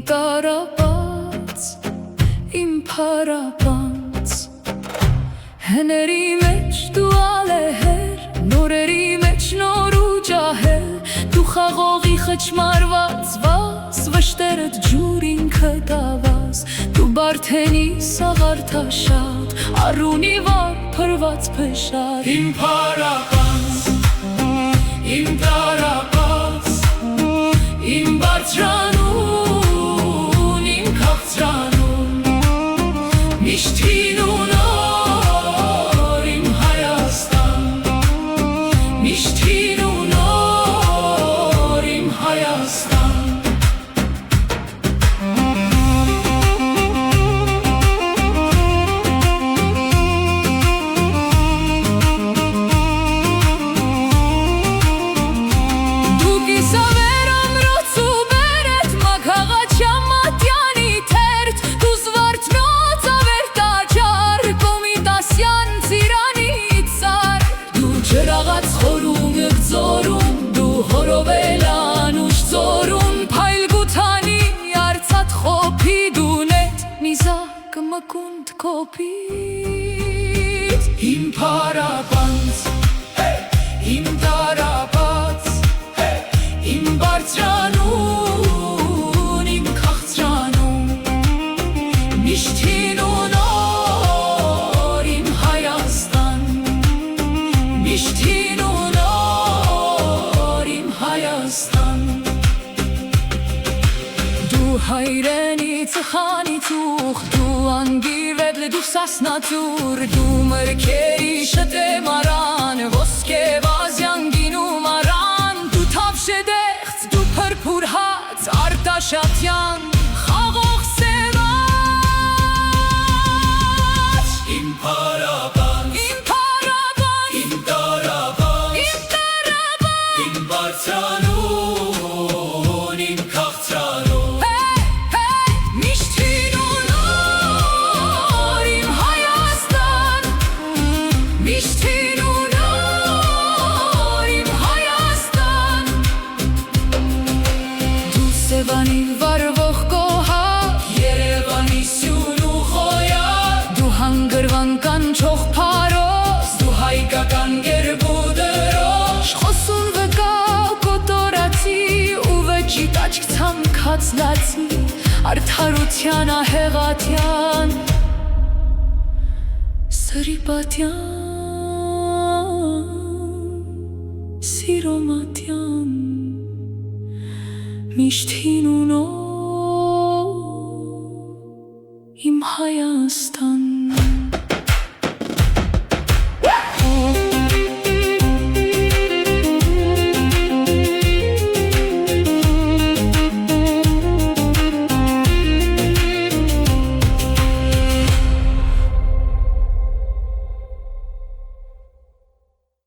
տարապած, իմ փարապանց հների մեջ դու ալեհեր, նորերի մեջ նոր ու ջահել դու խաղողի խճմարված վաս, վշտերդ ջուր ինքը տավաս դու բարդենի սաղարթաշատ, առունի վար փրված փշար Իմ փարապանց, իմ տարապած, իմ բարձրանուն, իմ քաղցրանուն Միշտ հին ու նոր իմ Հայաստան, միշտ հին ու նոր իմ Հայաստան Մկունդ կոպիտ Իմ փարապանց, իմ տարապած, իմ բարձրանուն, իմ քաղցրանուն Միշտ հին ու նոր իմ Հայաստան, միշտ հին ու նոր իմ Հայաստան Դու հայրենի ծխանի ծուխ, դու անգիրվետ դու սասնատուր, դու մրքերի շտե մարան, ոսկե վազյան գինու մարան, դու թավշեդեղց, դու փրփուր հաց, արտաշատյան, խաղող սևաց Իմ փարապանց, Իմ փարապանց, իմ տարապած, իմ տարապանց, իմ բարձրանուն, իմ քաղցրանուն Սևանի վարվող կոհակ, Երևանի սյուն ու խոյակ դու հանգրվան կանչող փարոս, Դու հայկական գերբուդրոշ Խոսուն վկա կոտորացի ու վճի տաչք ցամքած լացի, արդարության ահեղատյան, սրիպատյան, սիրոմատյան Միշտ հին ու նոր